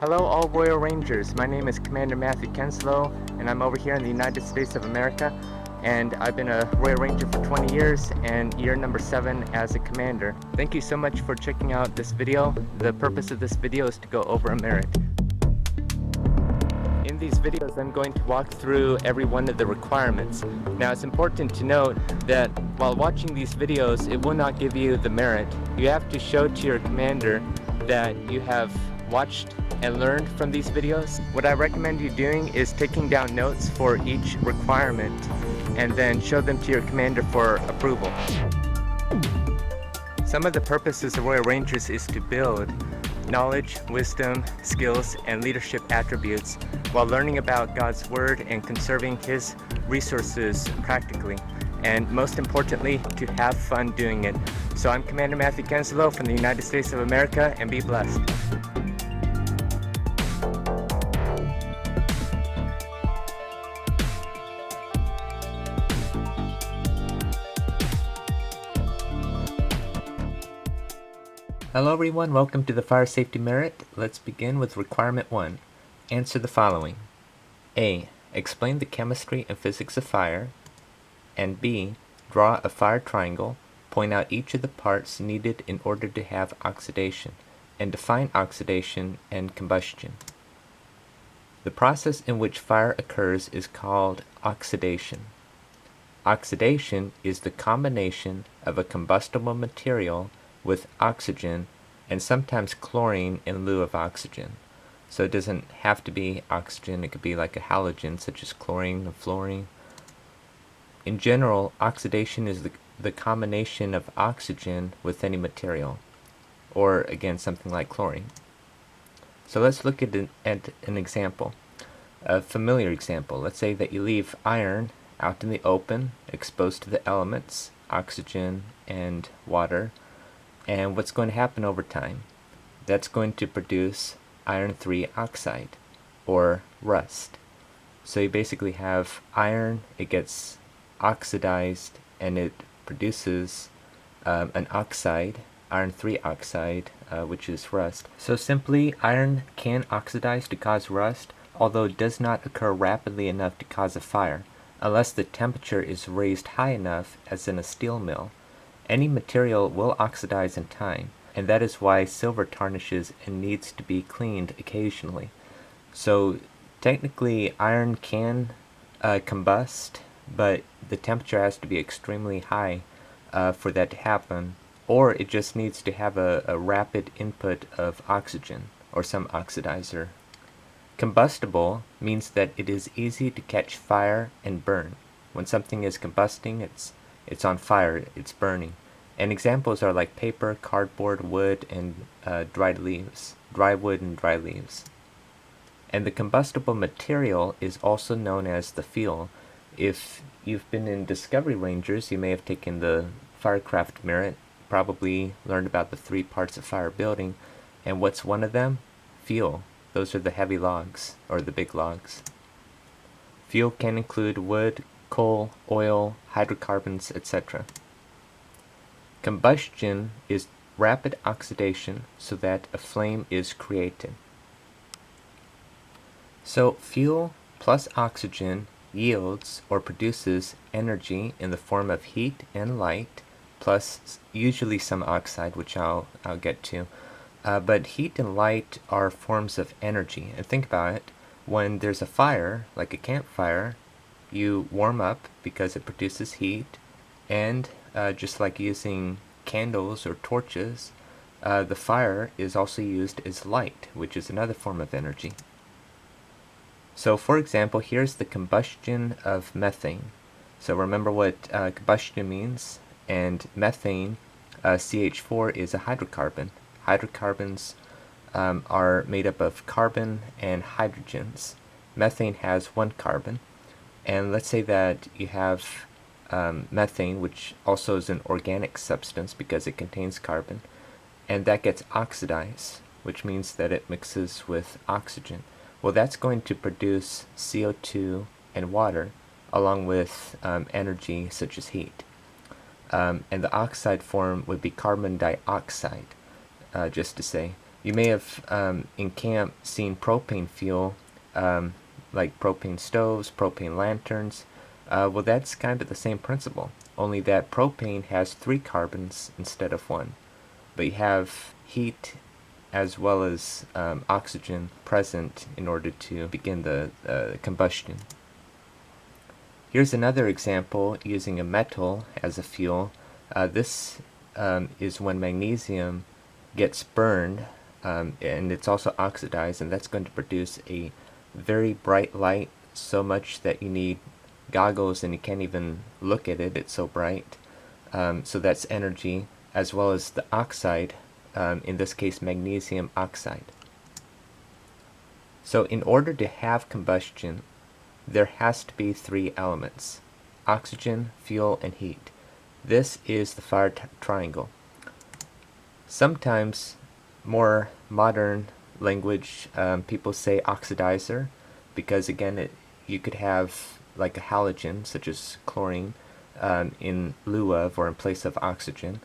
Hello all Royal Rangers, my name is Commander Matthew Kenslow and I'm over here in the United States of America, and I've been a Royal Ranger for 20 years and year number 7 as a commander. Thank you so much for checking out this video. The purpose of this video is to go over a merit. In these videos I'm going to walk through every one of the requirements. Now it's important to note that while watching these videos it will not give you the merit. You have to show to your commander that you have watched and learned from these videos. What I recommend you doing is taking down notes for each requirement and then show them to your commander for approval. Some of the purposes of Royal Rangers is to build knowledge, wisdom, skills, and leadership attributes while learning about God's Word and conserving His resources practically. And most importantly, to have fun doing it. So I'm Commander Matthew Kenslow from the United States of America, and be blessed. Hello everyone, welcome to the Fire Safety Merit. Let's begin with requirement 1. Answer the following. A. Explain the chemistry and physics of fire. And B. Draw a fire triangle, point out each of the parts needed in order to have oxidation, and define oxidation and combustion. The process in which fire occurs is called oxidation. Oxidation is the combination of a combustible material with oxygen and sometimes chlorine in lieu of oxygen. So it doesn't have to be oxygen, it could be like a halogen such as chlorine or fluorine. In general, oxidation is the combination of oxygen with any material, or again something like chlorine. So let's look at an example, a familiar example. Let's say that you leave iron out in the open, exposed to the elements, oxygen and water. And what's going to happen over time? That's going to produce iron 3 oxide, or rust. So you basically have iron, it gets oxidized, and it produces an oxide, iron 3 oxide, which is rust. So simply, iron can oxidize to cause rust, although it does not occur rapidly enough to cause a fire, unless the temperature is raised high enough, as in a steel mill. Any material will oxidize in time, and that is why silver tarnishes and needs to be cleaned occasionally. So technically iron can combust, but the temperature has to be extremely high for that to happen, or it just needs to have a rapid input of oxygen or some oxidizer. Combustible means that it is easy to catch fire and burn. When something is combusting, it's on fire, it's burning. And examples are like paper, cardboard, wood, and dry wood and dry leaves. And the combustible material is also known as the fuel. If you've been in Discovery Rangers, you may have taken the Firecraft Merit, probably learned about the 3 parts of fire building. And what's one of them? Fuel. Those are the heavy logs, or the big logs. Fuel can include wood, coal, oil, hydrocarbons, etc. Combustion is rapid oxidation so that a flame is created. So fuel plus oxygen yields or produces energy in the form of heat and light, plus usually some oxide, which I'll get to. But heat and light are forms of energy. And think about it, when there's a fire, like a campfire, you warm up because it produces heat, and just like using candles or torches, the fire is also used as light, which is another form of energy. So for example, here's the combustion of methane. So remember what combustion means, and methane, CH4, is a hydrocarbon. Hydrocarbons are made up of carbon and hydrogens. Methane has 1 carbon. And let's say that you have methane, which also is an organic substance because it contains carbon, and that gets oxidized, which means that it mixes with oxygen. Well, that's going to produce CO2 and water, along with energy such as heat. And the oxide form would be carbon dioxide, just to say. You may have in camp seen propane fuel, like propane stoves, propane lanterns. Well, that's kind of the same principle, only that propane has 3 carbons instead of 1. But you have heat as well as oxygen present in order to begin the combustion. Here's another example using a metal as a fuel. This is when magnesium gets burned, and it's also oxidized, and that's going to produce a very bright light, so much that you need goggles and you can't even look at it, it's so bright. So that's energy, as well as the oxide, in this case magnesium oxide. So in order to have combustion, there has to be 3 elements: oxygen, fuel, and heat. This is the fire triangle. Sometimes, more modern language, people say oxidizer, because again, you could have like a halogen, such as chlorine, in lieu of or in place of oxygen.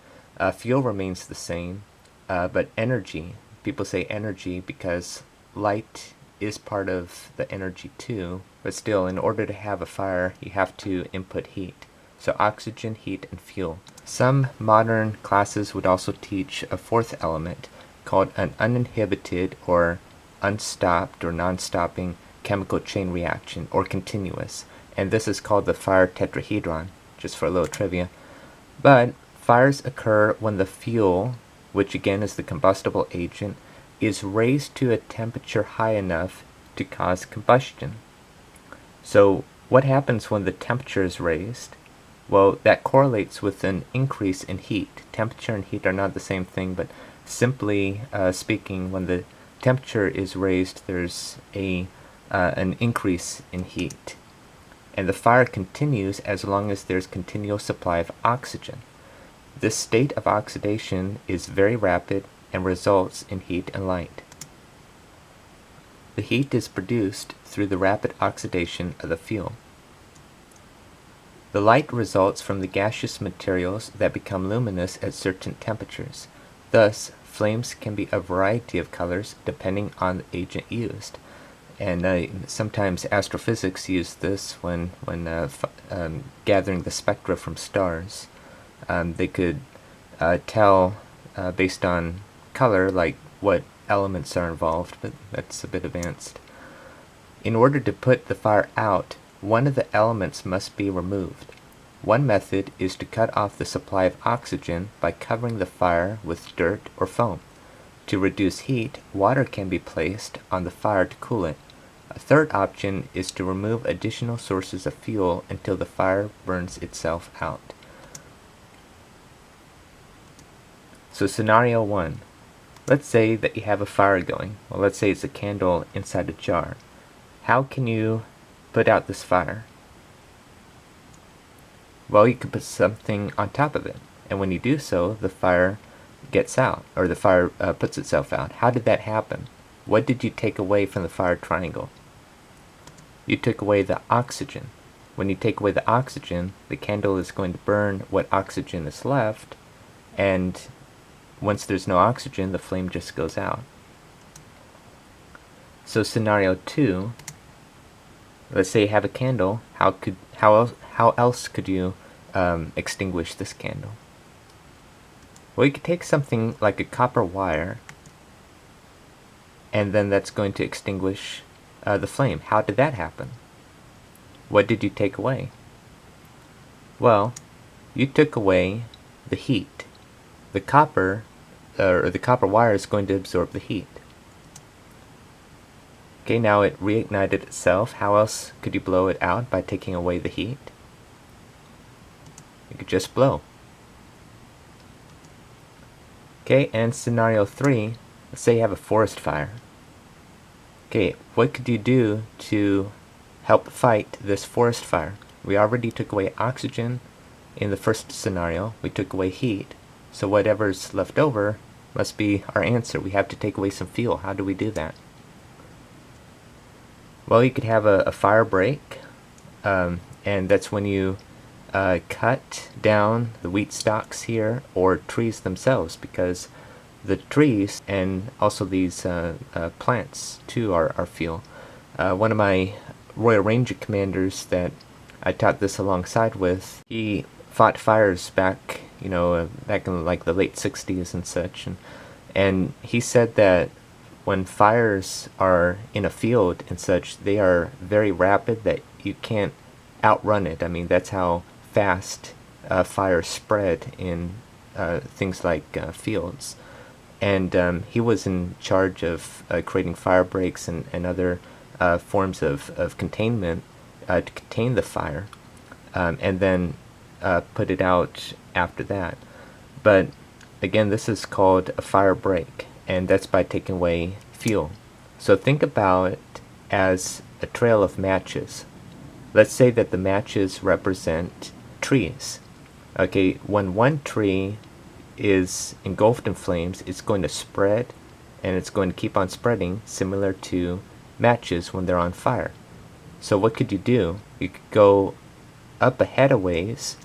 Fuel remains the same, but energy, people say energy because light is part of the energy too, but still, in order to have a fire, you have to input heat. So oxygen, heat, and fuel. Some modern classes would also teach a 4th element called an uninhibited or unstopped or non-stopping chemical chain reaction, or continuous, and this is called the fire tetrahedron, just for a little trivia. But fires occur when the fuel, which again is the combustible agent, is raised to a temperature high enough to cause combustion. So what happens when the temperature is raised? Well, that correlates with an increase in heat. Temperature and heat are not the same thing, but simply speaking, when the temperature is raised, there's an increase in heat. And the fire continues as long as there's continual supply of oxygen. This state of oxidation is very rapid and results in heat and light. The heat is produced through the rapid oxidation of the fuel. The light results from the gaseous materials that become luminous at certain temperatures. Thus, flames can be a variety of colors depending on the agent used. And sometimes astrophysics use this when gathering the spectra from stars. They could tell based on color, like what elements are involved, but that's a bit advanced. In order to put the fire out, one of the elements must be removed. One method is to cut off the supply of oxygen by covering the fire with dirt or foam. To reduce heat, water can be placed on the fire to cool it. A third option is to remove additional sources of fuel until the fire burns itself out. So scenario 1. Let's say that you have a fire going. Well, let's say it's a candle inside a jar. How can you put out this fire? Well, you can put something on top of it, and when you do so, the fire gets out, or the fire puts itself out. How did that happen? What did you take away from the fire triangle? You took away the oxygen. When you take away the oxygen, the candle is going to burn what oxygen is left, and once there's no oxygen, the flame just goes out. So scenario 2, let's say you have a candle. How else could you extinguish this candle? Well, you could take something like a copper wire, and then that's going to extinguish the flame. How did that happen? What did you take away? Well, you took away the heat. The copper wire is going to absorb the heat. Okay, now it reignited itself. How else could you blow it out by taking away the heat? You could just blow. Okay, and scenario 3, let's say you have a forest fire. Okay, what could you do to help fight this forest fire? We already took away oxygen in the first scenario. We took away heat. So whatever's left over must be our answer. We have to take away some fuel. How do we do that? Well, you could have a fire break, and that's when you cut down the wheat stalks here, or trees themselves, because the trees and also these plants too are fuel. One of my Royal Ranger commanders that I taught this alongside with, he fought fires back, back in like the late 60s and such, and he said that when fires are in a field and such, they are very rapid, that you can't outrun it. I mean, that's how fast fires spread in things like fields. And he was in charge of creating fire breaks and other forms of containment to contain the fire, and then put it out after that. But again, this is called a fire break, and that's by taking away fuel. So think about it as a trail of matches. Let's say that the matches represent trees. Okay, when one tree is engulfed in flames, it's going to spread, and it's going to keep on spreading, similar to matches when they're on fire. So what could you do? You could go up ahead a ways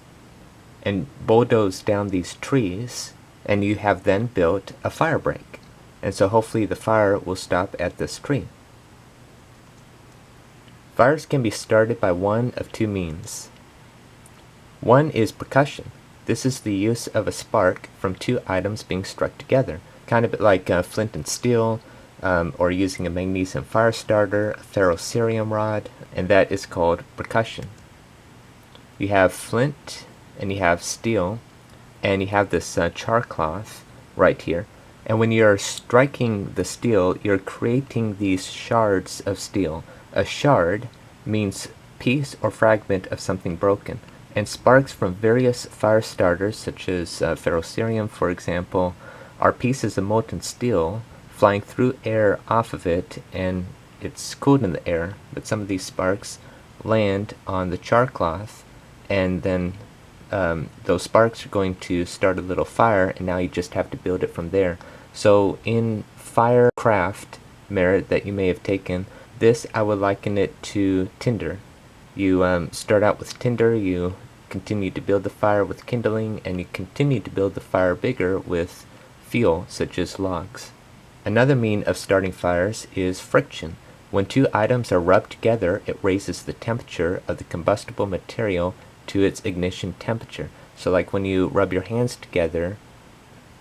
and bulldoze down these trees, and you have then built a fire break. And so hopefully the fire will stop at this tree. Fires can be started by one of two means. One is percussion. This is the use of a spark from two items being struck together, kind of like flint and steel, or using a magnesium fire starter, a ferrocerium rod, and that is called percussion. You have flint, and you have steel, and you have this char cloth right here. And when you're striking the steel, you're creating these shards of steel. A shard means piece or fragment of something broken. And sparks from various fire starters, such as ferrocerium, for example, are pieces of molten steel flying through air off of it, and it's cooled in the air. But some of these sparks land on the char cloth, and then those sparks are going to start a little fire, and now you just have to build it from there. So in firecraft merit that you may have taken, this I would liken it to tinder. You start out with tinder, you continue to build the fire with kindling, and you continue to build the fire bigger with fuel, such as logs. Another mean of starting fires is friction. When two items are rubbed together, it raises the temperature of the combustible material to its ignition temperature. So like when you rub your hands together,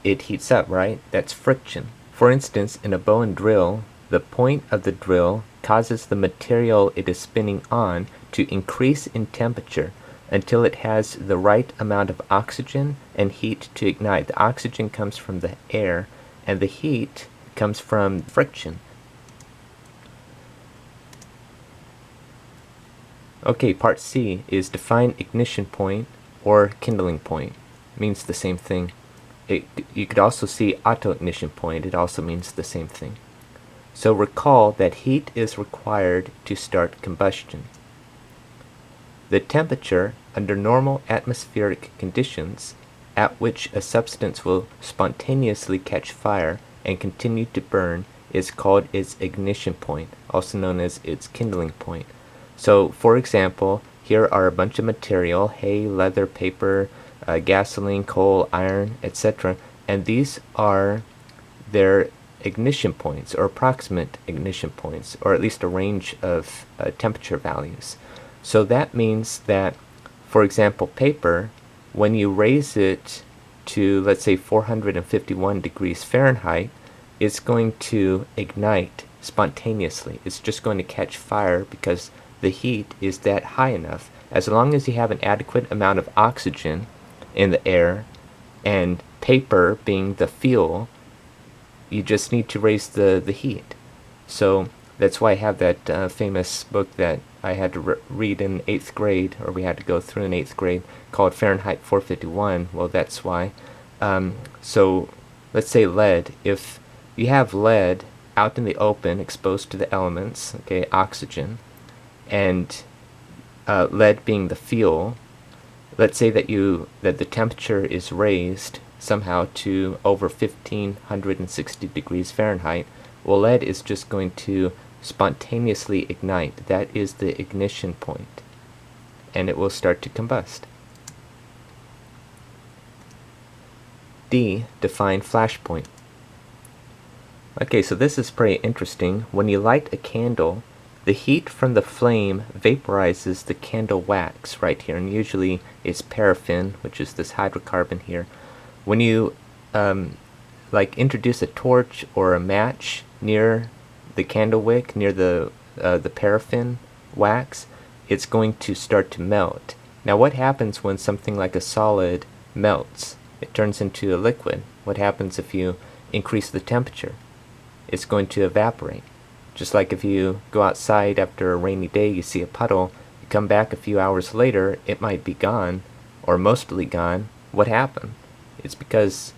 it heats up, right? That's friction. For instance, in a bow and drill, the point of the drill causes the material it is spinning on to increase in temperature until it has the right amount of oxygen and heat to ignite. The oxygen comes from the air, and the heat comes from friction. Okay, part C is define ignition point or kindling point. It means the same thing. You could also see auto ignition point. It also means the same thing. So recall that heat is required to start combustion. The temperature under normal atmospheric conditions at which a substance will spontaneously catch fire and continue to burn is called its ignition point, also known as its kindling point. So, for example, here are a bunch of material: hay, leather, paper, gasoline, coal, iron, etc. And these are their ignition points, or approximate ignition points, or at least a range of temperature values. So that means that, for example, paper, when you raise it to, let's say, 451 degrees Fahrenheit, it's going to ignite spontaneously. It's just going to catch fire because the heat is that high enough. As long as you have an adequate amount of oxygen in the air, and paper being the fuel, you just need to raise the heat. So that's why I have that famous book that I had to read in 8th grade, or we had to go through in 8th grade, called Fahrenheit 451. Well, that's why. So let's say lead. If you have lead out in the open, exposed to the elements, okay, oxygen, and lead being the fuel, let's say that the temperature is raised somehow to over 1560 degrees Fahrenheit. Well, lead is just going to spontaneously ignite. That is the ignition point, and it will start to combust. D, define flash point. Okay, so this is pretty interesting. When you light a candle, the heat from the flame vaporizes the candle wax right here, and usually it's paraffin, which is this hydrocarbon here. When you introduce a torch or a match near the candle wick, near the paraffin wax, it's going to start to melt. Now what happens when something like a solid melts? It turns into a liquid. What happens if you increase the temperature? It's going to evaporate. Just like if you go outside after a rainy day, you see a puddle, you come back a few hours later, it might be gone, or mostly gone. What happened? It's because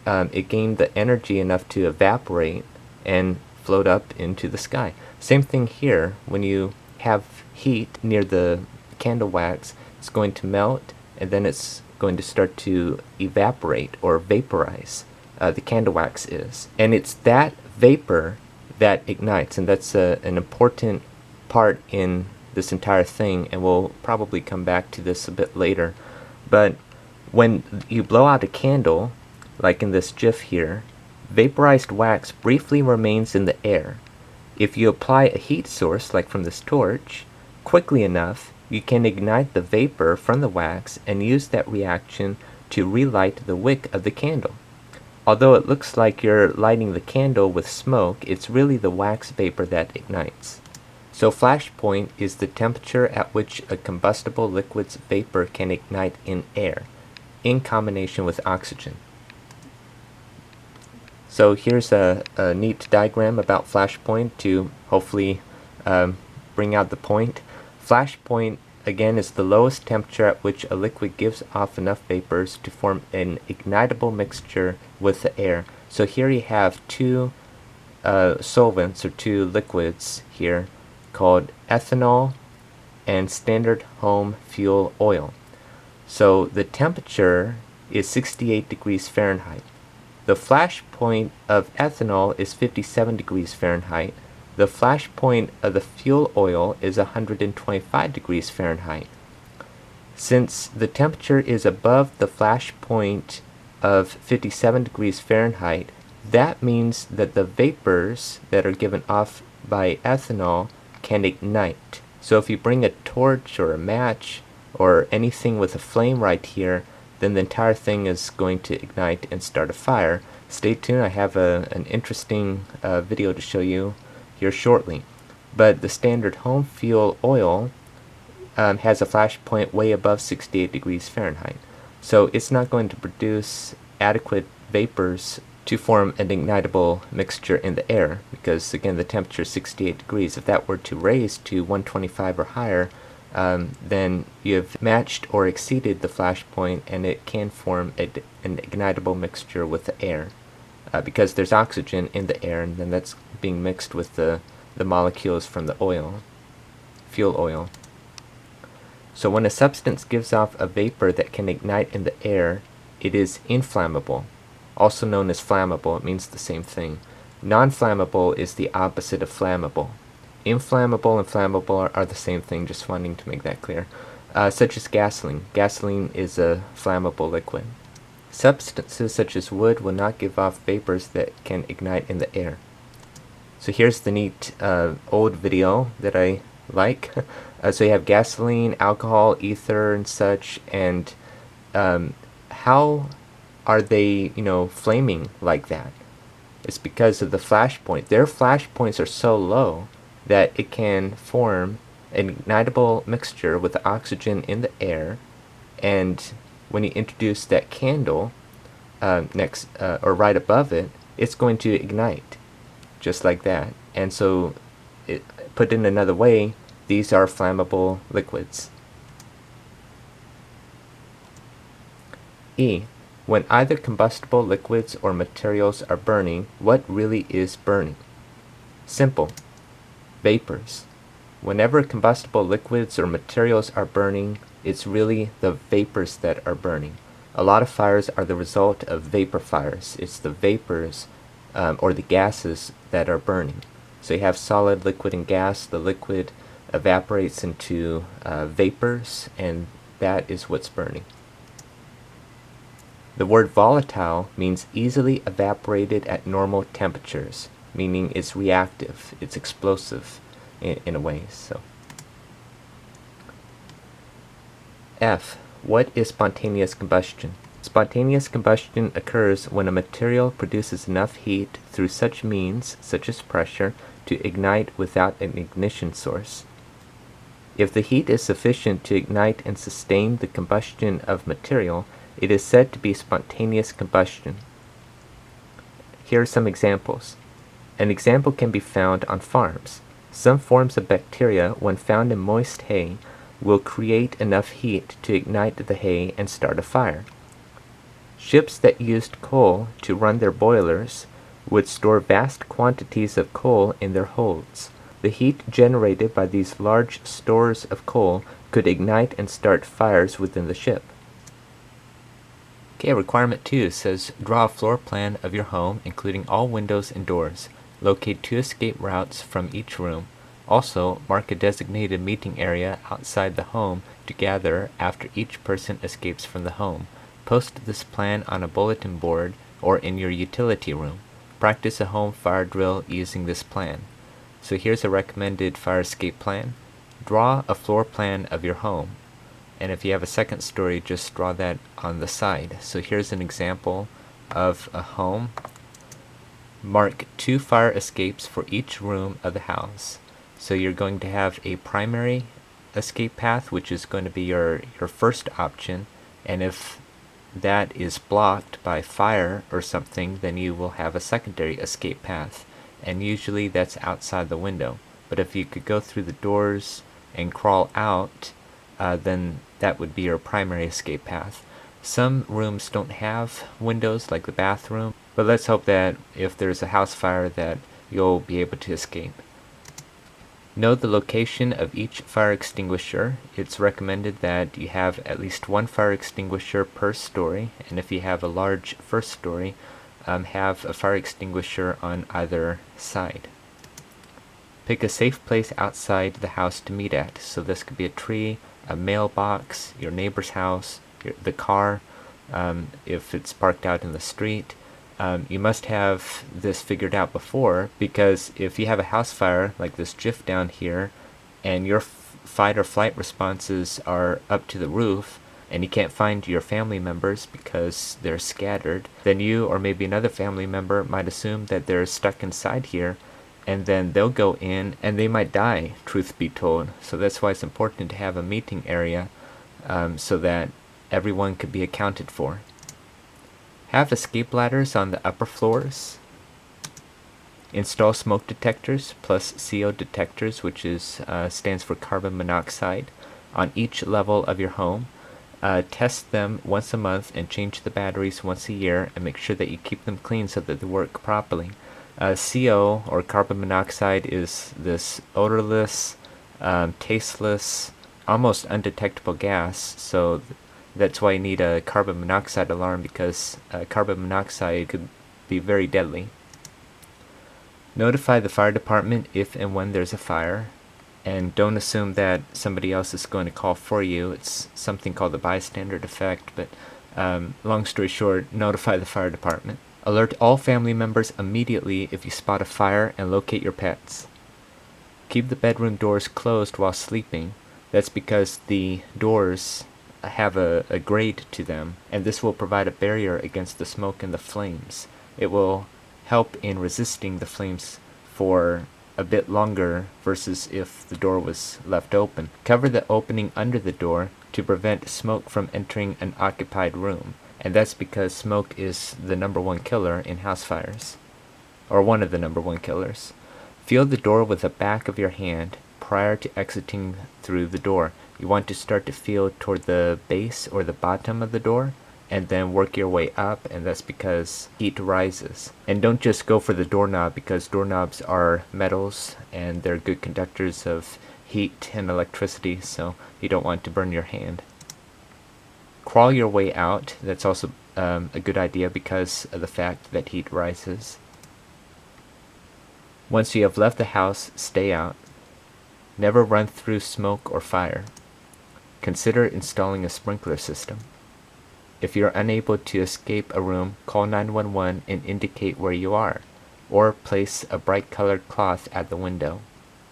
it gained the energy enough to evaporate and float up into the sky. Same thing here. When you have heat near the candle wax, it's going to melt, and then it's going to start to evaporate or vaporize. The candle wax is. And it's that vapor that ignites, and that's an important part in this entire thing, and we'll probably come back to this a bit later. But when you blow out a candle, like in this GIF here, vaporized wax briefly remains in the air. If you apply a heat source, like from this torch, quickly enough, you can ignite the vapor from the wax and use that reaction to relight the wick of the candle. Although it looks like you're lighting the candle with smoke, it's really the wax vapor that ignites. So flash point is the temperature at which a combustible liquid's vapor can ignite in air, in combination with oxygen. So here's a neat diagram about flash point to hopefully bring out the point. Flash point, again, is the lowest temperature at which a liquid gives off enough vapors to form an ignitable mixture with the air. So here you have two solvents, or two liquids here, called ethanol and standard home fuel oil. So the temperature is 68 degrees Fahrenheit. The flash point of ethanol is 57 degrees Fahrenheit. The flash point of the fuel oil is 125 degrees Fahrenheit. Since the temperature is above the flash point of 57 degrees Fahrenheit, that means that the vapors that are given off by ethanol can ignite. So if you bring a torch or a match or anything with a flame right here, then the entire thing is going to ignite and start a fire. Stay tuned, I have an interesting video to show you here shortly. But the standard home fuel oil has a flash point way above 68 degrees Fahrenheit. So it's not going to produce adequate vapors to form an ignitable mixture in the air, because again the temperature is 68 degrees. If that were to raise to 125 or higher, then you have matched or exceeded the flash point, and it can form an ignitable mixture with the air, because there's oxygen in the air, and then that's being mixed with the molecules from the oil, fuel oil. So when a substance gives off a vapor that can ignite in the air, it is inflammable, also known as flammable. It means the same thing. Non-flammable is the opposite of flammable. Inflammable and flammable are the same thing, just wanting to make that clear. Such as gasoline. Gasoline is a flammable liquid. Substances such as wood will not give off vapors that can ignite in the air. So here's the neat old video that I like. So you have gasoline, alcohol, ether, and such, and how are they, flaming like that? It's because of the flash point. Their flash points are so low that it can form an ignitable mixture with the oxygen in the air, and when you introduce that candle next or right above it, it's going to ignite just like that. And so, put in another way, these are flammable liquids. E. When either combustible liquids or materials are burning, what really is burning? Simple. Vapors. Whenever combustible liquids or materials are burning, it's really the vapors that are burning. A lot of fires are the result of vapor fires. It's the vapors or the gases that are burning. So you have solid, liquid, and gas. The liquid evaporates into vapors, and that is what's burning. The word volatile means easily evaporated at normal temperatures. meaning it's reactive, it's explosive in a way. So F. What is spontaneous combustion? Spontaneous combustion occurs when a material produces enough heat through such means, such as pressure, to ignite without an ignition source. If the heat is sufficient to ignite and sustain the combustion of material, it is said to be spontaneous combustion. Here are some examples. An example can be found on farms. Some forms of bacteria, when found in moist hay, will create enough heat to ignite the hay and start a fire. Ships that used coal to run their boilers would store vast quantities of coal in their holds. The heat generated by these large stores of coal could ignite and start fires within the ship. Okay, requirement 2 says draw a floor plan of your home including all windows and doors. Locate 2 escape routes from each room. Also, mark a designated meeting area outside the home to gather after each person escapes from the home. Post this plan on a bulletin board or in your utility room. Practice a home fire drill using this plan. So here's a recommended fire escape plan. Draw a floor plan of your home. And if you have a second story, just draw that on the side. So here's an example of a home. Mark 2 fire escapes for each room of the house. So you're going to have a primary escape path, which is going to be your first option. And if that is blocked by fire or something, then you will have a secondary escape path. And usually that's outside the window. But if you could go through the doors and crawl out, then that would be your primary escape path. Some rooms don't have windows, like the bathroom, but let's hope that if there's a house fire that you'll be able to escape. Know the location of each fire extinguisher. It's recommended that you have at least 1 fire extinguisher per story, and if you have a large first story, have a fire extinguisher on either side. Pick a safe place outside the house to meet at. So this could be a tree, a mailbox, your neighbor's house, the car, if it's parked out in the street. You must have this figured out before, because if you have a house fire like this GIF down here and your fight or flight responses are up to the roof and you can't find your family members because they're scattered, then you or maybe another family member might assume that they're stuck inside here, and then they'll go in and they might die, truth be told. So that's why it's important to have a meeting area so that everyone could be accounted for. Have escape ladders on the upper floors. Install smoke detectors plus CO detectors, which stands for carbon monoxide, on each level of your home. Test them once a month and change the batteries once a year, and make sure that you keep them clean so that they work properly. CO, or carbon monoxide, is this odorless, tasteless, almost undetectable gas, so that's why you need a carbon monoxide alarm, because carbon monoxide could be very deadly. Notify the fire department if and when there's a fire, and don't assume that somebody else is going to call for you. It's something called the bystander effect, but long story short, notify the fire department. Alert all family members immediately if you spot a fire, and locate your pets. Keep the bedroom doors closed while sleeping. That's because the doors have a grate to them, and this will provide a barrier against the smoke and the flames. It will help in resisting the flames for a bit longer versus if the door was left open. Cover the opening under the door to prevent smoke from entering an occupied room, and that's because smoke is the #1 killer in house fires, or one of the #1 killers. Feel the door with the back of your hand prior to exiting through the door. You want to start to feel toward the base or the bottom of the door, and then work your way up, and that's because heat rises. And don't just go for the doorknob, because doorknobs are metals and they're good conductors of heat and electricity, so you don't want to burn your hand. Crawl your way out. That's also a good idea because of the fact that heat rises. Once you have left the house, stay out. Never run through smoke or fire. Consider installing a sprinkler system. If you're unable to escape a room, call 911 and indicate where you are. or place a bright colored cloth at the window.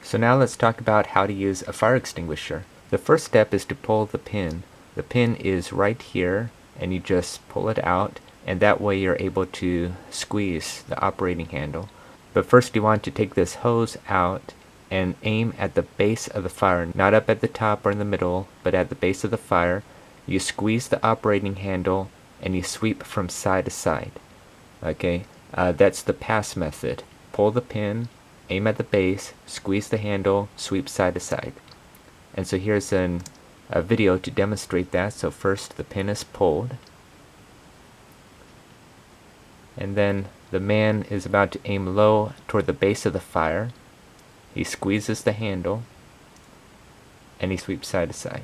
So now let's talk about how to use a fire extinguisher. The first step is to pull the pin. The pin is right here, and you just pull it out, and that way you're able to squeeze the operating handle. But first you want to take this hose out and aim at the base of the fire, not up at the top or in the middle, but at the base of the fire. You squeeze the operating handle and you sweep from side to side. Okay, that's the pass method. Pull the pin, aim at the base, squeeze the handle, sweep side to side. And so here's a video to demonstrate that. So first the pin is pulled, and then the man is about to aim low toward the base of the fire. He squeezes the handle and he sweeps side to side.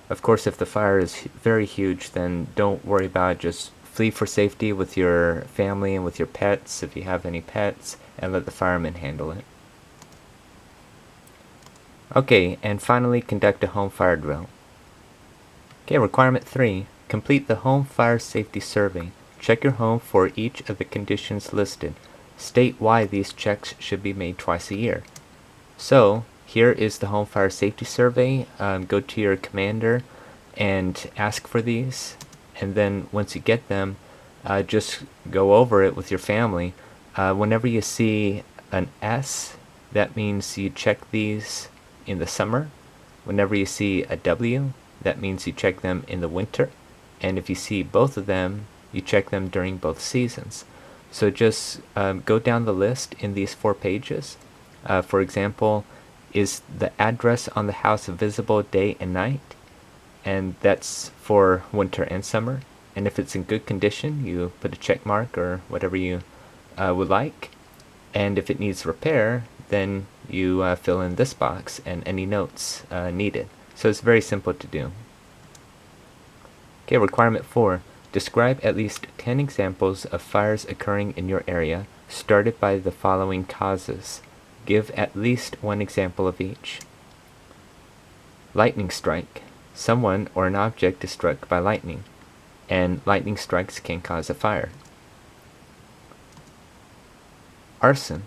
Of course, if the fire is very huge, then don't worry about it. Just flee for safety with your family and with your pets, if you have any pets, and let the firemen handle it. Okay, and finally, conduct a home fire drill. Okay, requirement 3, complete the home fire safety survey. Check your home for each of the conditions listed. State why these checks should be made twice a year. So, here is the home fire safety survey. Go to your commander and ask for these, and then once you get them, just go over it with your family. Whenever you see an S, that means you check these in the summer. Whenever you see a W, that means you check them in the winter. And if you see both of them, you check them during both seasons. So just go down the list in these 4 pages. For example, is the address on the house visible day and night? And that's for winter and summer. And if it's in good condition, you put a check mark or whatever you would like. And if it needs repair, then you fill in this box and any notes needed. So it's very simple to do. Okay, requirement 4. Describe at least 10 examples of fires occurring in your area started by the following causes. Give at least 1 example of each. Lightning strike. Someone or an object is struck by lightning, and lightning strikes can cause a fire. Arson.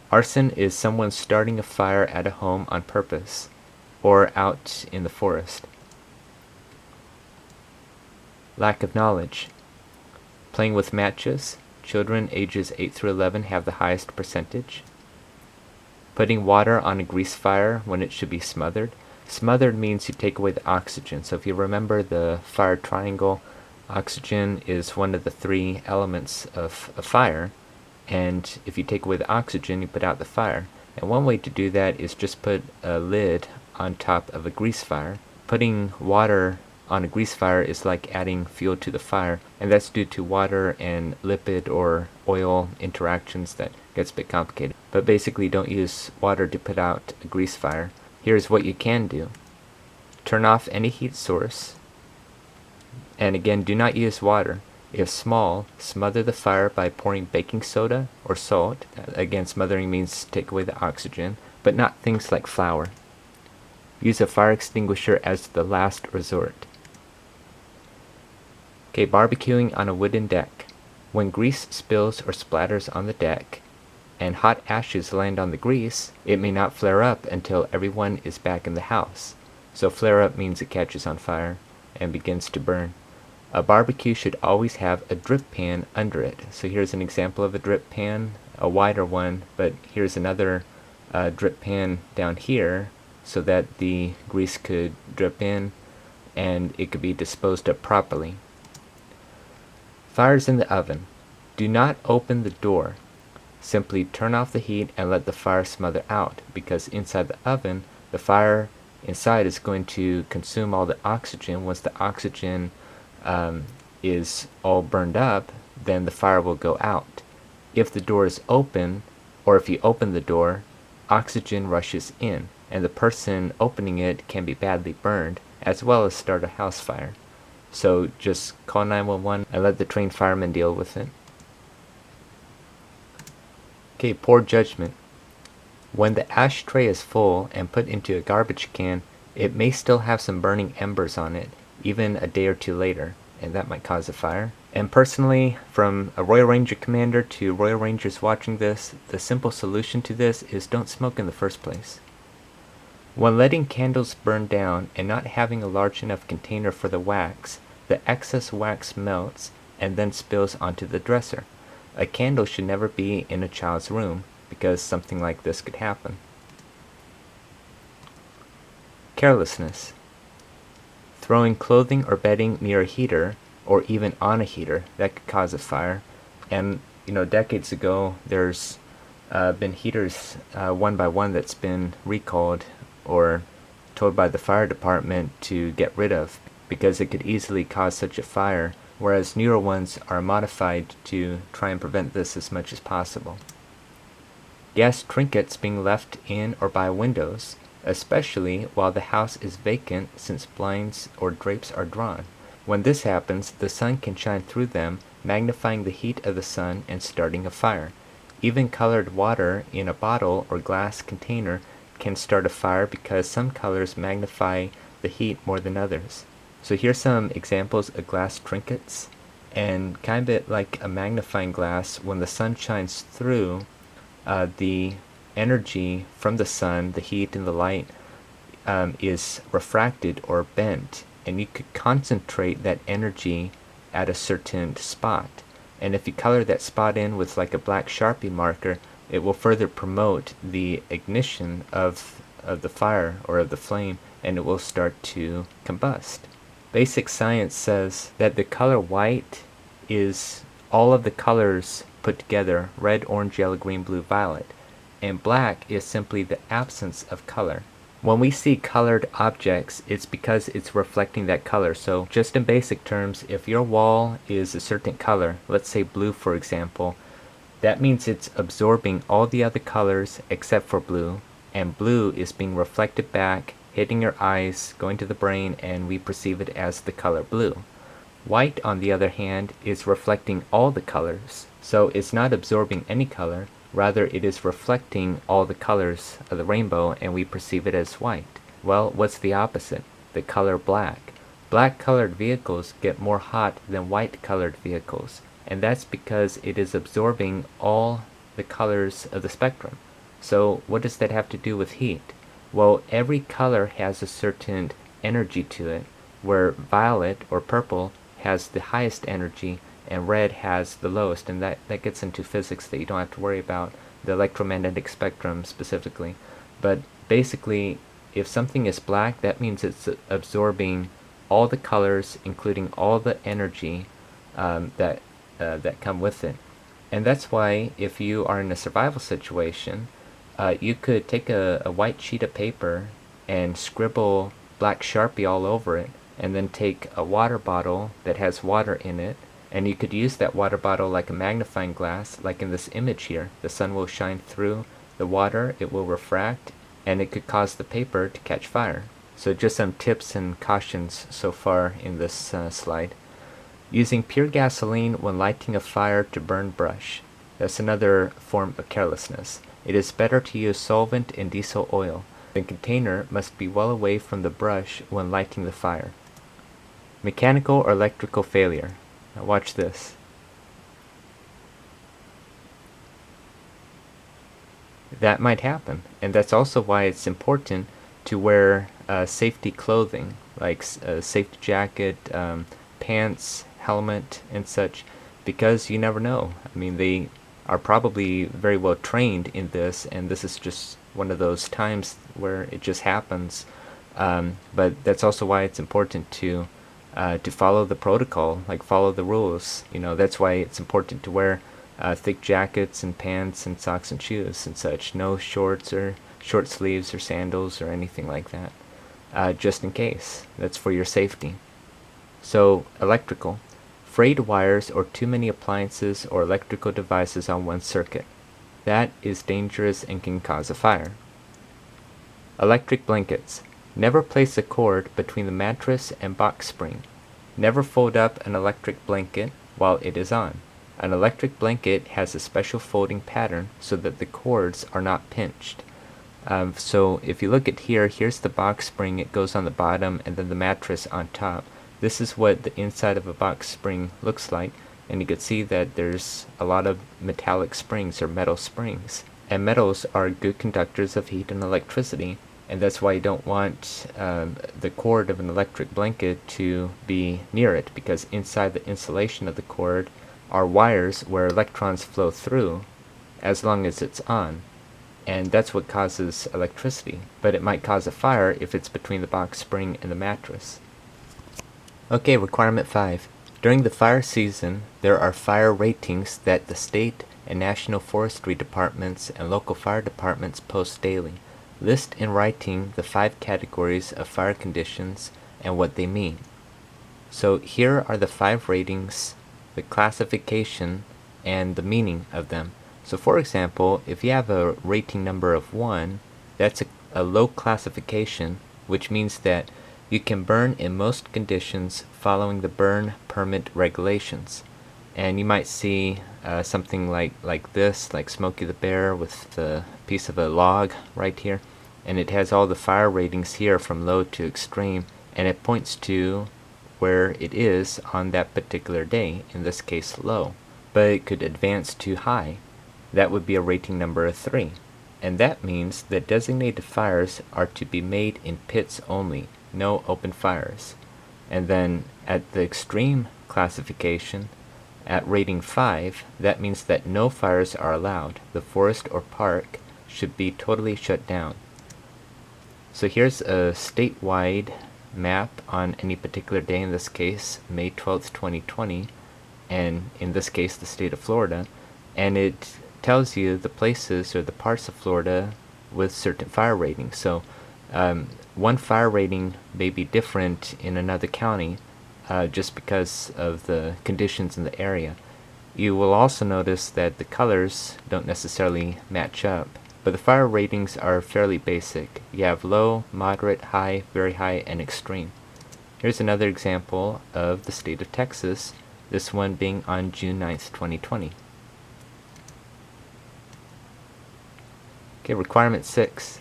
Arson is someone starting a fire at a home on purpose, or out in the forest. Lack of knowledge. Playing with matches. Children ages 8 through 11 have the highest percentage. Putting water on a grease fire when it should be smothered. Smothered means you take away the oxygen. So if you remember the fire triangle, oxygen is one of the 3 elements of a fire. And if you take away the oxygen, you put out the fire. And one way to do that is just put a lid on top of a grease fire. Putting water on a grease fire is like adding fuel to the fire, and that's due to water and lipid or oil interactions that gets a bit complicated. But basically, don't use water to put out a grease fire. Here's what you can do. Turn off any heat source, and again, do not use water. If small, smother the fire by pouring baking soda or salt. Again, smothering means take away the oxygen, but not things like flour. Use a fire extinguisher as the last resort. Okay, barbecuing on a wooden deck. When grease spills or splatters on the deck, and hot ashes land on the grease, it may not flare up until everyone is back in the house. So flare up means it catches on fire and begins to burn. A barbecue should always have a drip pan under it. So here's an example of a drip pan, a wider one, but here's another drip pan down here so that the grease could drip in and it could be disposed of properly. Fires in the oven. Do not open the door. Simply turn off the heat and let the fire smother out, because inside the oven, the fire inside is going to consume all the oxygen. Once the oxygen is all burned up, then the fire will go out. If the door is open, or if you open the door, oxygen rushes in, and the person opening it can be badly burned, as well as start a house fire. So just call 911 and let the trained firemen deal with it. Okay, poor judgment. When the ashtray is full and put into a garbage can, it may still have some burning embers on it, even a day or 2 later. and that might cause a fire. And personally, from a Royal Ranger commander to Royal Rangers watching this, the simple solution to this is don't smoke in the first place. When letting candles burn down and not having a large enough container for the wax, the excess wax melts and then spills onto the dresser. A candle should never be in a child's room because something like this could happen. Carelessness. Throwing clothing or bedding near a heater or even on a heater, that could cause a fire. And decades ago there's been heaters one by one that's been recalled or told by the fire department to get rid of because it could easily cause such a fire, whereas newer ones are modified to try and prevent this as much as possible. Gas trinkets being left in or by windows, especially while the house is vacant since blinds or drapes are drawn. When this happens, the sun can shine through them, magnifying the heat of the sun and starting a fire. Even colored water in a bottle or glass container can start a fire because some colors magnify the heat more than others. So here's some examples of glass trinkets, and kind of like a magnifying glass, when the sun shines through, the energy from the sun, the heat and the light, is refracted or bent, and you could concentrate that energy at a certain spot. And if you color that spot in with like a black Sharpie marker, it will further promote the ignition of the fire or of the flame, and it will start to combust. Basic science says that the color white is all of the colors put together: red, orange, yellow, green, blue, violet. And black is simply the absence of color. When we see colored objects, it's because it's reflecting that color. So just in basic terms, if your wall is a certain color, let's say blue for example, that means it's absorbing all the other colors except for blue, and blue is being reflected back, hitting your eyes, going to the brain, and we perceive it as the color blue. White, on the other hand, is reflecting all the colors, so it's not absorbing any color, rather it is reflecting all the colors of the rainbow, and we perceive it as white. Well, what's the opposite? The color black. Black-colored vehicles get more hot than white-colored vehicles, and that's because it is absorbing all the colors of the spectrum. So what does that have to do with heat? Well, every color has a certain energy to it, where violet or purple has the highest energy and red has the lowest, and that gets into physics that you don't have to worry about, the electromagnetic spectrum specifically. But basically, if something is black, that means it's absorbing all the colors, including all the energy that come with it. And that's why if you are in a survival situation, you could take a white sheet of paper and scribble black Sharpie all over it, and then take a water bottle that has water in it, and you could use that water bottle like a magnifying glass, like in this image here. The sun will shine through the water, it will refract, and it could cause the paper to catch fire. So just some tips and cautions so far in this slide. Using pure gasoline when lighting a fire to burn brush. That's another form of carelessness. It is better to use solvent and diesel oil. The container must be well away from the brush when lighting the fire. Mechanical or electrical failure. Now watch this. That might happen, and that's also why it's important to wear safety clothing, like a safety jacket, pants, helmet, and such, because you never know. I mean, they are probably very well trained in this, and this is just one of those times where it just happens. But that's also why it's important to follow the protocol, like follow the rules. That's why it's important to wear thick jackets and pants and socks and shoes and such. No shorts or short sleeves or sandals or anything like that, just in case. That's for your safety. So, electrical. Frayed wires or too many appliances or electrical devices on one circuit. That is dangerous and can cause a fire. Electric blankets. Never place a cord between the mattress and box spring. Never fold up an electric blanket while it is on. An electric blanket has a special folding pattern so that the cords are not pinched. So if you look at here, here's the box spring, it goes on the bottom, and then the mattress on top. This is what the inside of a box spring looks like, and you can see that there's a lot of metallic springs or metal springs. And metals are good conductors of heat and electricity, and that's why you don't want the cord of an electric blanket to be near it, because inside the insulation of the cord are wires where electrons flow through as long as it's on, and that's what causes electricity. But it might cause a fire if it's between the box spring and the mattress. Okay, requirement 5. During the fire season, there are fire ratings that the state and national forestry departments and local fire departments post daily. List in writing the 5 categories of fire conditions and what they mean. So here are the 5 ratings, the classification, and the meaning of them. So for example, if you have a rating number of 1, that's a low classification, which means that you can burn in most conditions following the burn permit regulations. And you might see something like this, like Smokey the Bear with the piece of a log right here. And it has all the fire ratings here from low to extreme, and it points to where it is on that particular day, in this case low. But it could advance to high. That would be a rating number of 3. And that means that designated fires are to be made in pits only, no open fires. And then at the extreme classification, at rating 5, that means that no fires are allowed. The forest or park should be totally shut down. So here's a statewide map on any particular day, in this case May 12th, 2020, and in this case the state of Florida, and it tells you the places or the parts of Florida with certain fire ratings. So one fire rating may be different in another county just because of the conditions in the area. You will also notice that the colors don't necessarily match up, but the fire ratings are fairly basic. You have low, moderate, high, very high, and extreme. Here's another example of the state of Texas, this one being on June 9th, 2020. Okay, requirement 6.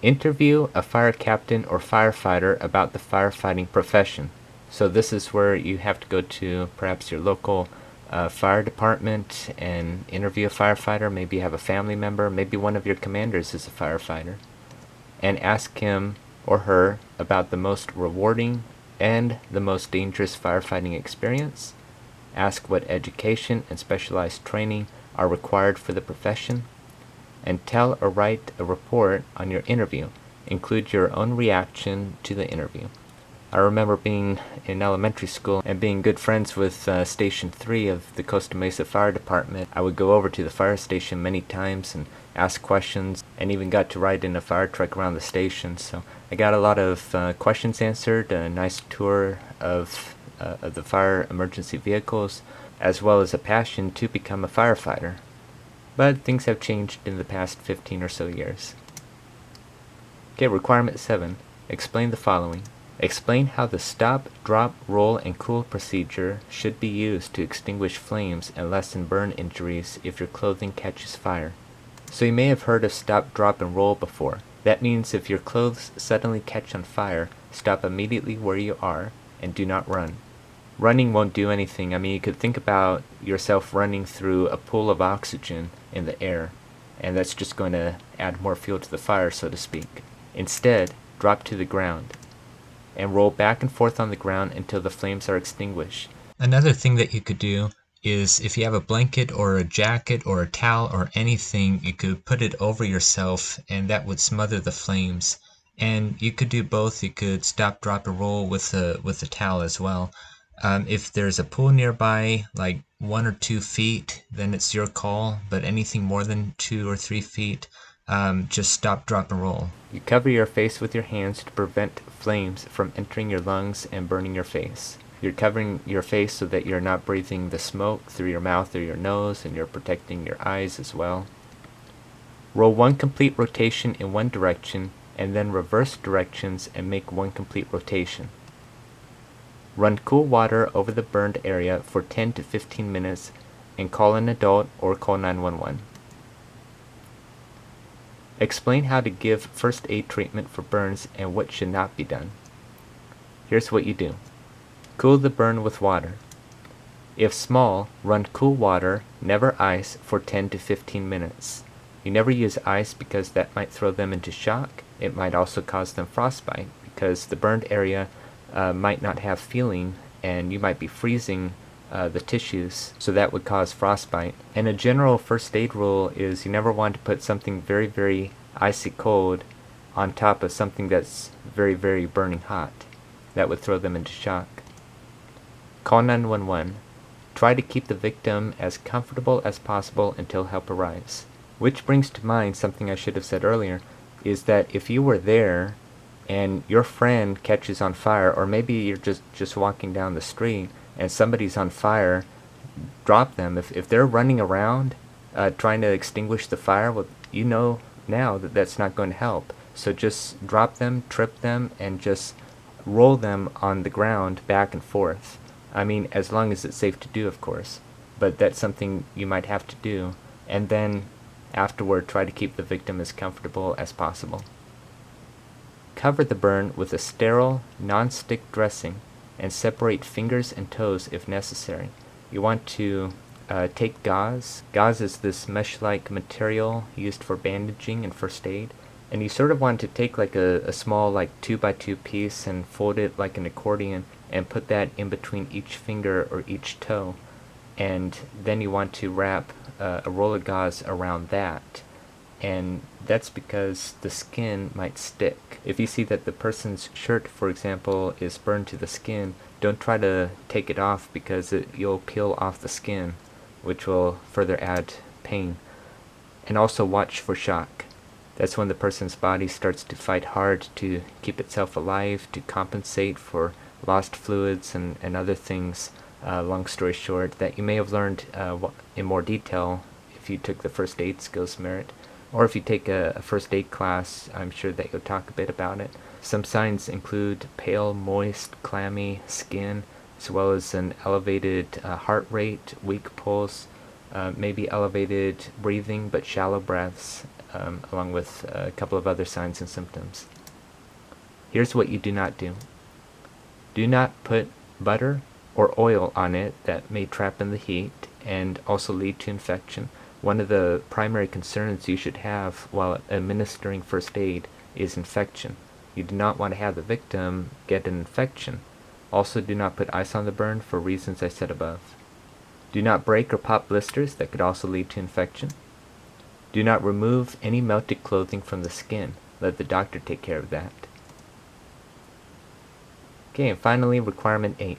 Interview a fire captain or firefighter about the firefighting profession. So this is where you have to go to perhaps your local fire department and interview a firefighter. Maybe you have a family member, maybe one of your commanders is a firefighter, and ask him or her about the most rewarding and the most dangerous firefighting experience. Ask what education and specialized training are required for the profession, and tell or write a report on your interview. Include your own reaction to the interview. I remember being in elementary school and being good friends with Station 3 of the Costa Mesa Fire Department. I would go over to the fire station many times and ask questions, and even got to ride in a fire truck around the station. So I got a lot of questions answered, a nice tour of the fire emergency vehicles, as well as a passion to become a firefighter. But things have changed in the past 15 or so years. Okay, requirement 7. Explain the following. Explain how the stop, drop, roll, and cool procedure should be used to extinguish flames and lessen burn injuries if your clothing catches fire. So you may have heard of stop, drop, and roll before. That means if your clothes suddenly catch on fire, stop immediately where you are and do not run. Running won't do anything. I mean, you could think about yourself running through a pool of oxygen in the air, and that's just going to add more fuel to the fire, so to speak. Instead, drop to the ground and roll back and forth on the ground until the flames are extinguished. Another thing that you could do is, if you have a blanket or a jacket or a towel or anything, you could put it over yourself, and that would smother the flames. And you could do both. You could stop, drop, and roll with a towel as well. If there's a pool nearby, like 1 or 2 feet, then it's your call. But anything more than 2 or 3 feet, just stop, drop, and roll. You cover your face with your hands to prevent flames from entering your lungs and burning your face. You're covering your face so that you're not breathing the smoke through your mouth or your nose, and you're protecting your eyes as well. Roll 1 complete rotation in one direction, and then reverse directions and make 1 complete rotation. Run cool water over the burned area for 10 to 15 minutes and call an adult or call 911. Explain how to give first aid treatment for burns and what should not be done. Here's what you do. Cool the burn with water. If small, run cool water, never ice, for 10 to 15 minutes. You never use ice because that might throw them into shock. It might also cause them frostbite because the burned area might not have feeling, and you might be freezing the tissues, so that would cause frostbite. And a general first aid rule is you never want to put something very, very icy cold on top of something that's very, very burning hot. That would throw them into shock. Call 911. Try to keep the victim as comfortable as possible until help arrives. Which brings to mind something I should have said earlier, is that if you were there and your friend catches on fire, or maybe you're just walking down the street and somebody's on fire, drop them. If they're running around trying to extinguish the fire, well, you know now that that's not going to help. So just drop them, trip them, and just roll them on the ground back and forth. I mean, as long as it's safe to do, of course. But that's something you might have to do. And then afterward, try to keep the victim as comfortable as possible. Cover the burn with a sterile, non-stick dressing and separate fingers and toes if necessary. You want to take gauze. Gauze is this mesh-like material used for bandaging and first aid. And you sort of want to take like a small like 2x2 piece and fold it like an accordion and put that in between each finger or each toe. And then you want to wrap a roll of gauze around that. And that's because the skin might stick. If you see that the person's shirt, for example, is burned to the skin, don't try to take it off because you'll peel off the skin, which will further add pain. And also watch for shock. That's when the person's body starts to fight hard to keep itself alive, to compensate for lost fluids and other things, long story short, that you may have learned in more detail if you took the first aid skills merit. Or if you take a first aid class, I'm sure that you'll talk a bit about it. Some signs include pale, moist, clammy skin, as well as an elevated heart rate, weak pulse, maybe elevated breathing but shallow breaths, along with a couple of other signs and symptoms. Here's what you do not do. Do not put butter or oil on it that may trap in the heat and also lead to infection. One of the primary concerns you should have while administering first aid is infection. You do not want to have the victim get an infection. Also, do not put ice on the burn for reasons I said above. Do not break or pop blisters that could also lead to infection. Do not remove any melted clothing from the skin. Let the doctor take care of that. Okay, and finally, requirement 8.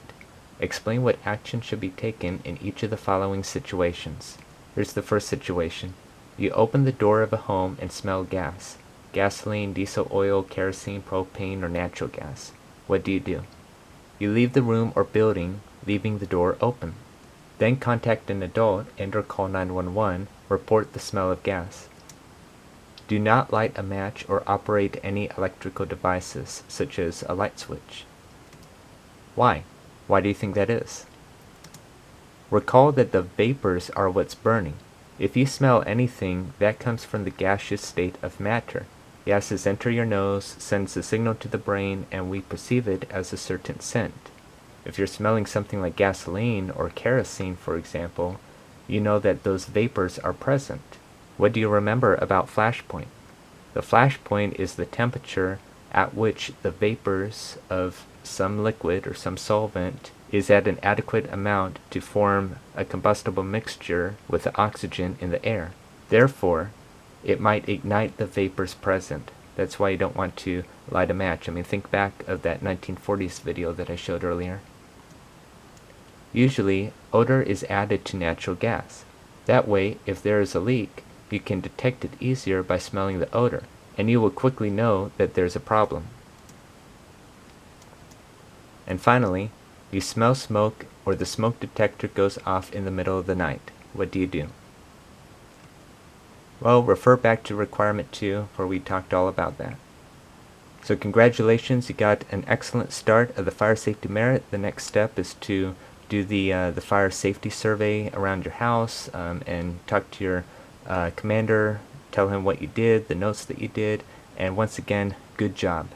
Explain what action should be taken in each of the following situations. Here's the first situation. You open the door of a home and smell gas. Gasoline, diesel oil, kerosene, propane, or natural gas. What do? You leave the room or building, leaving the door open. Then contact an adult and or call 911, report the smell of gas. Do not light a match or operate any electrical devices, such as a light switch. Why? Why do you think that is? Recall that the vapors are what's burning. If you smell anything, that comes from the gaseous state of matter. Gases enter your nose, sends a signal to the brain, and we perceive it as a certain scent. If you're smelling something like gasoline or kerosene, for example, you know that those vapors are present. What do you remember about flash point? The flash point is the temperature at which the vapors of some liquid or some solvent is at an adequate amount to form a combustible mixture with the oxygen in the air. Therefore, it might ignite the vapors present. That's why you don't want to light a match. I mean, think back of that 1940s video that I showed earlier. Usually, odor is added to natural gas. That way, if there is a leak, you can detect it easier by smelling the odor, and you will quickly know that there's a problem. And finally, you smell smoke or the smoke detector goes off in the middle of the night. What do? Well, refer back to requirement 2 where we talked all about that. So congratulations, you got an excellent start of the fire safety merit. The next step is to do the fire safety survey around your house and talk to your commander, tell him what you did, the notes that you did, and once again, good job.